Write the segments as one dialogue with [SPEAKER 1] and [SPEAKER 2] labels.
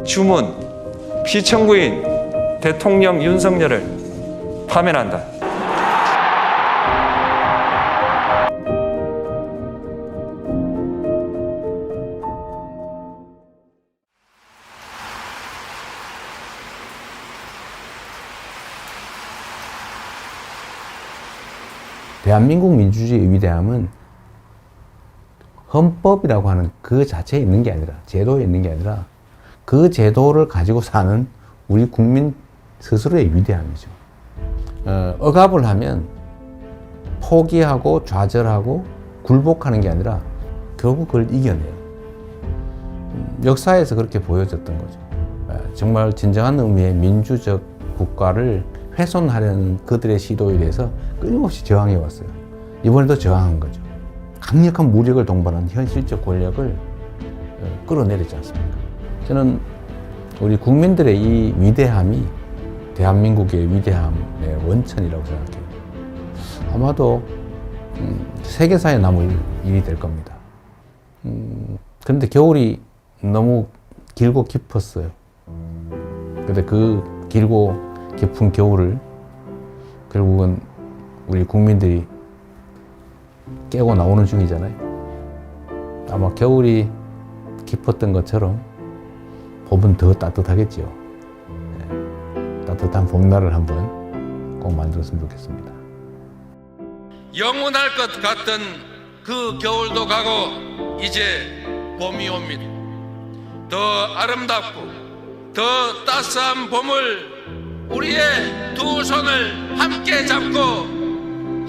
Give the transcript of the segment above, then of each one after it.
[SPEAKER 1] 주문, 피청구인 대통령 윤석열을 파면한다.
[SPEAKER 2] 대한민국 민주주의의 위대함은 헌법이라고 하는 그 자체에 있는 게 아니라, 제도에 있는 게 아니라 그 제도를 가지고 사는 우리 국민 스스로의 위대함이죠. 억압을 하면 포기하고 좌절하고 굴복하는 게 아니라 결국 그걸 이겨내요. 역사에서 그렇게 보여졌던 거죠. 정말 진정한 의미의 민주적 국가를 훼손하려는 그들의 시도에 대해서 끊임없이 저항해 왔어요. 이번에도 저항한 거죠. 강력한 무력을 동반한 현실적 권력을 끌어내리지 않습니까? 저는 우리 국민들의 이 위대함이 대한민국의 위대함의 원천이라고 생각해요. 아마도 세계사에 남을 일이 될 겁니다. 그런데 겨울이 너무 길고 깊었어요. 그런데 그 길고 깊은 겨울을 결국은 우리 국민들이 깨고 나오는 중이잖아요. 아마 겨울이 깊었던 것처럼 봄은 더 따뜻하겠죠. 네. 따뜻한 봄날을 한번 꼭 만들었으면 좋겠습니다.
[SPEAKER 3] 영원할 것 같던 그 겨울도 가고 이제 봄이 옵니다. 더 아름답고 더 따스한 봄을 우리의 두 손을 함께 잡고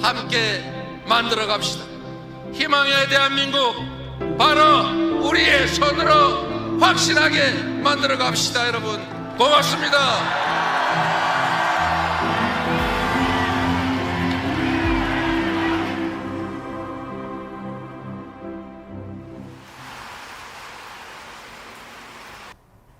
[SPEAKER 3] 함께 만들어 갑시다. 희망의 대한민국 바로 우리의 손으로 확실하게 만들어 갑시다. 여러분 고맙습니다.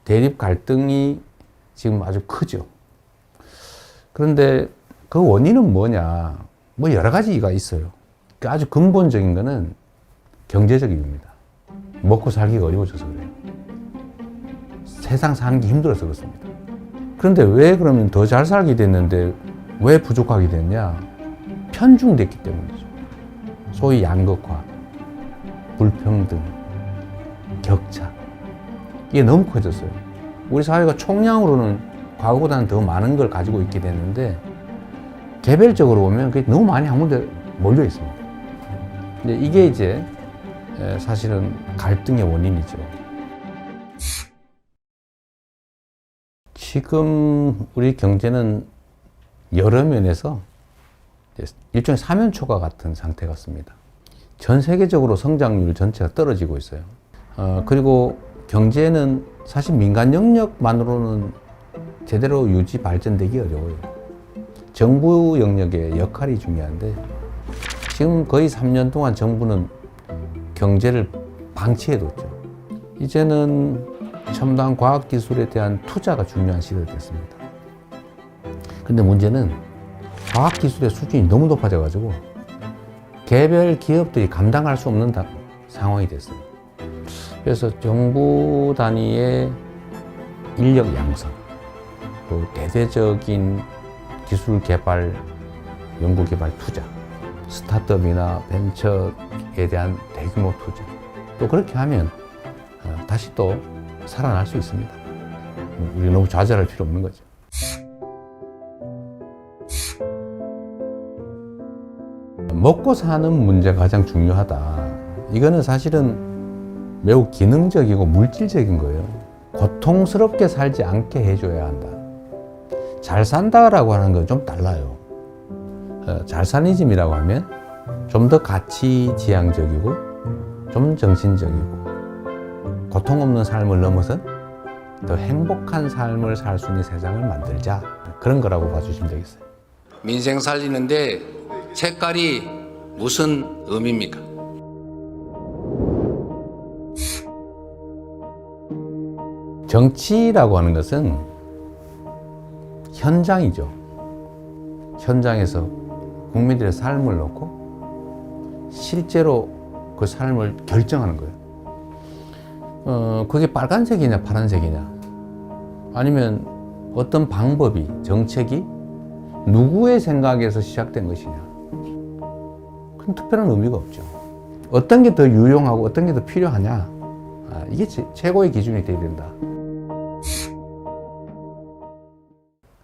[SPEAKER 2] 대립 갈등이 지금 아주 크죠. 그런데 그 원인은 뭐냐? 뭐 여러 가지가 있어요. 아주 근본적인 거는 경제적 이유입니다. 먹고 살기가 어려워져서 그래요. 세상 사는 게 힘들어서 그렇습니다. 그런데 왜 그러면 더 잘 살게 됐는데 왜 부족하게 됐냐? 편중됐기 때문이죠. 소위 양극화, 불평등, 격차. 이게 너무 커졌어요. 우리 사회가 총량으로는 과거보다는 더 많은 걸 가지고 있게 됐는데 개별적으로 보면 그게 너무 많이 한 군데 몰려 있습니다. 근데 이게 이제 사실은 갈등의 원인이죠. 지금 우리 경제는 여러 면에서 일종의 사면초가 같은 상태 같습니다. 전 세계적으로 성장률 전체가 떨어지고 있어요. 그리고 경제는 사실 민간 영역만으로는 제대로 유지 발전되기 어려워요. 정부 영역의 역할이 중요한데 지금 거의 3년 동안 정부는 경제를 방치해뒀죠. 이제는 첨단 과학기술에 대한 투자가 중요한 시대가 됐습니다. 근데 문제는 과학기술의 수준이 너무 높아져가지고 개별 기업들이 감당할 수 없는 상황이 됐어요. 그래서 정부 단위의 인력 양성, 또 대대적인 기술 개발, 연구 개발 투자, 스타트업이나 벤처에 대한 대규모 투자. 또 그렇게 하면 다시 또 살아날 수 있습니다. 우리 너무 좌절할 필요 없는 거죠. 먹고 사는 문제가 가장 중요하다. 이거는 사실은 매우 기능적이고 물질적인 거예요. 고통스럽게 살지 않게 해줘야 한다. 잘 산다라고 하는 건 좀 달라요. 잘사니즘이라고 하면 좀 더 가치지향적이고 좀 정신적이고 고통 없는 삶을 넘어선 더 행복한 삶을 살 수 있는 세상을 만들자. 그런 거라고 봐주시면 되겠어요.
[SPEAKER 3] 민생 살리는데 색깔이 무슨 의미입니까?
[SPEAKER 2] 정치라고 하는 것은 현장이죠. 현장에서 국민들의 삶을 놓고 실제로 그 삶을 결정하는 거예요. 그게 빨간색이냐 파란색이냐 아니면 어떤 방법이, 정책이 누구의 생각에서 시작된 것이냐. 그럼 특별한 의미가 없죠. 어떤 게 더 유용하고 어떤 게 더 필요하냐. 이게 최고의 기준이 되어야 된다.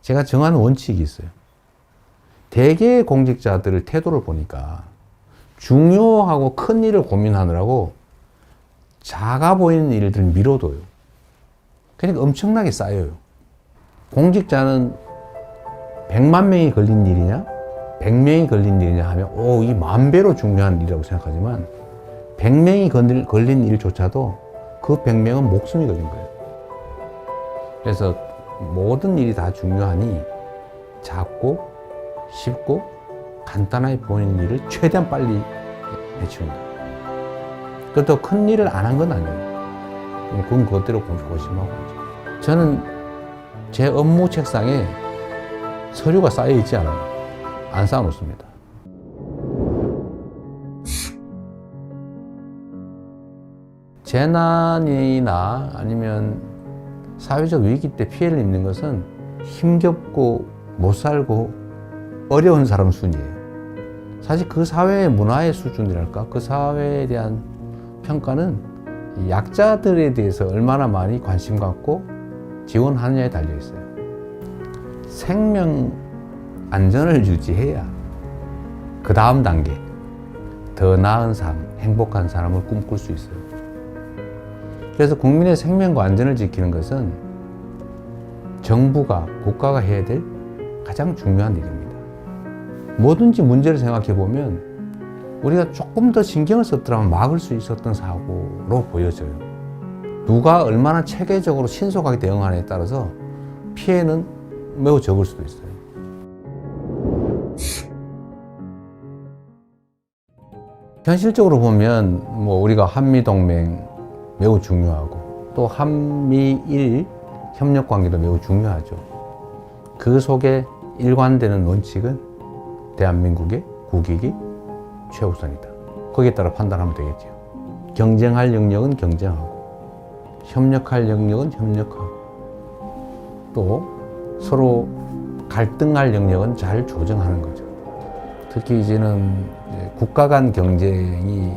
[SPEAKER 2] 제가 정한 원칙이 있어요. 대개의 공직자들의 태도를 보니까 중요하고 큰 일을 고민하느라고 작아 보이는 일들을 미뤄둬요. 그러니까 엄청나게 쌓여요. 공직자는 100만 명이 걸린 일이냐 100명이 걸린 일이냐 하면 이 10,000배로 중요한 일이라고 생각하지만 100명이 걸린 일조차도 그 100명은 목숨이 걸린 거예요. 그래서 모든 일이 다 중요하니 작고 쉽고 간단하게 보이는 일을 최대한 빨리 해치운다. 그것도 큰 일을 안 한 건 아니에요. 그건 그것대로 고심하고 하죠. 저는 제 업무 책상에 서류가 쌓여 있지 않아요. 안 쌓아놓습니다. 재난이나 아니면 사회적 위기 때 피해를 입는 것은 힘겹고 못 살고 어려운 사람 순이에요. 사실 그 사회의 문화의 수준이랄까, 그 사회에 대한 평가는 약자들에 대해서 얼마나 많이 관심 갖고 지원하느냐에 달려 있어요. 생명 안전을 유지해야 그 다음 단계, 더 나은 삶, 행복한 삶을 꿈꿀 수 있어요. 그래서 국민의 생명과 안전을 지키는 것은 정부가, 국가가 해야 될 가장 중요한 일입니다. 뭐든지 문제를 생각해 보면 우리가 조금 더 신경을 썼더라면 막을 수 있었던 사고로 보여져요. 누가 얼마나 체계적으로 신속하게 대응하느냐에 따라서 피해는 매우 적을 수도 있어요. 현실적으로 보면 우리가 한미동맹 매우 중요하고 또 한미일 협력 관계도 매우 중요하죠. 그 속에 일관되는 원칙은 대한민국의 국익이 최우선이다. 거기에 따라 판단하면 되겠죠. 경쟁할 영역은 경쟁하고 협력할 영역은 협력하고 또 서로 갈등할 영역은 잘 조정하는 거죠. 특히 이제는 국가 간 경쟁이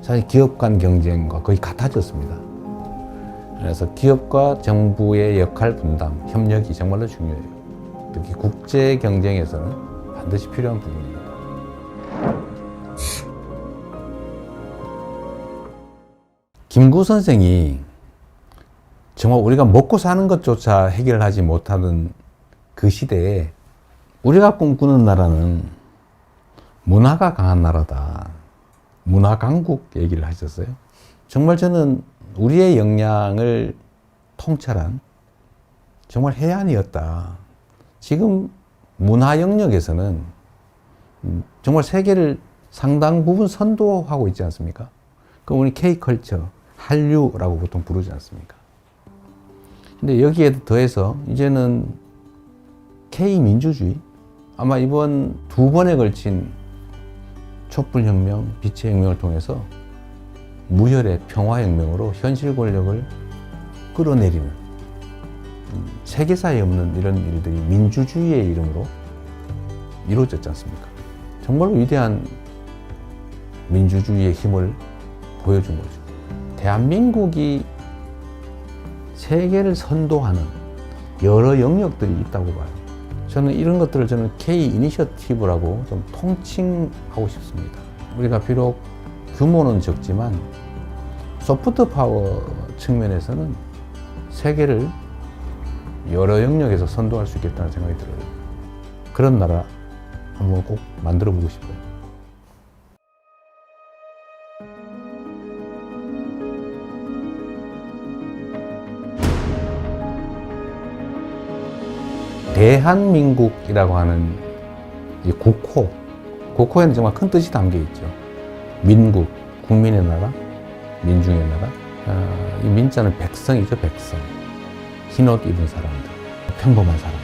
[SPEAKER 2] 사실 기업 간 경쟁과 거의 같아졌습니다. 그래서 기업과 정부의 역할 분담, 협력이 정말로 중요해요. 특히 국제 경쟁에서는 반드시 필요한 부분입니다. 김구 선생이 정말 우리가 먹고 사는 것조차 해결하지 못하는 그 시대에 우리가 꿈꾸는 나라는 문화가 강한 나라다. 문화 강국 얘기를 하셨어요. 정말 저는 우리의 역량을 통찰한 정말 해안이었다. 지금 문화 영역에서는 정말 세계를 상당 부분 선도하고 있지 않습니까? 그럼 우리 K컬처, 한류라고 보통 부르지 않습니까? 근데 여기에 더해서 이제는 K민주주의, 아마 이번 2번에 걸친 촛불혁명, 빛의 혁명을 통해서 무혈의 평화혁명으로 현실 권력을 끌어내리는 세계사에 없는 이런 일들이 민주주의의 이름으로 이루어졌지 않습니까? 정말로 위대한 민주주의의 힘을 보여준 거죠. 대한민국이 세계를 선도하는 여러 영역들이 있다고 봐요. 저는 이런 것들을 K 이니셔티브라고 좀 통칭하고 싶습니다. 우리가 비록 규모는 적지만 소프트 파워 측면에서는 세계를 여러 영역에서 선도할 수 있겠다는 생각이 들어요. 그런 나라 한번 꼭 만들어 보고 싶어요. 대한민국이라고 하는 이 국호, 국호에는 정말 큰 뜻이 담겨 있죠. 민국, 국민의 나라, 민중의 나라. 이 민자는 백성이죠, 백성. 흰옷 입은 사람들, 평범한 사람들.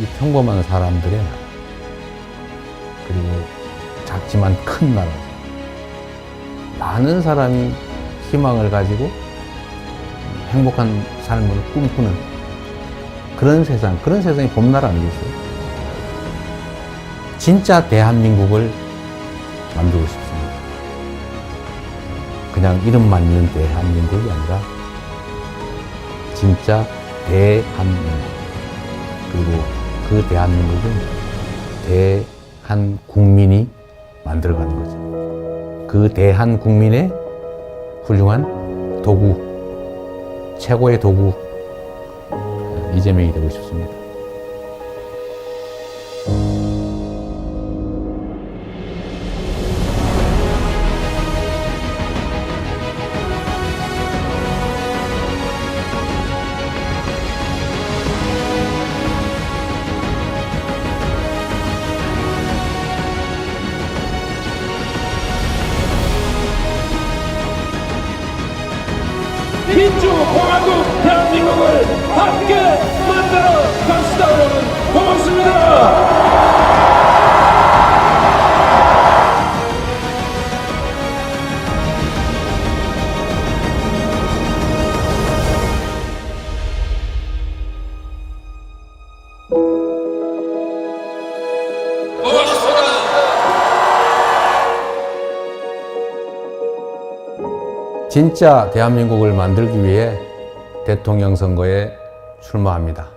[SPEAKER 2] 이 평범한 사람들의 나라. 그리고 작지만 큰 나라. 많은 사람이 희망을 가지고 행복한 삶을 꿈꾸는 그런 세상이 봄나라 아니겠어요? 진짜 대한민국을 만들고 싶습니다. 그냥 이름만 있는 대한민국이 아니라 진짜 대한민국. 그리고 그 대한민국은 대한국민이 만들어가는 거죠. 그 대한국민의 훌륭한 도구, 최고의 도구, 이재명이 되고 싶습니다.
[SPEAKER 4] 민주공화국 대한민국을 함께 만들어 갑시다. 여러분 고맙습니다.
[SPEAKER 3] 고맙습니다.
[SPEAKER 2] 진짜 대한민국을 만들기 위해 대통령 선거에 출마합니다.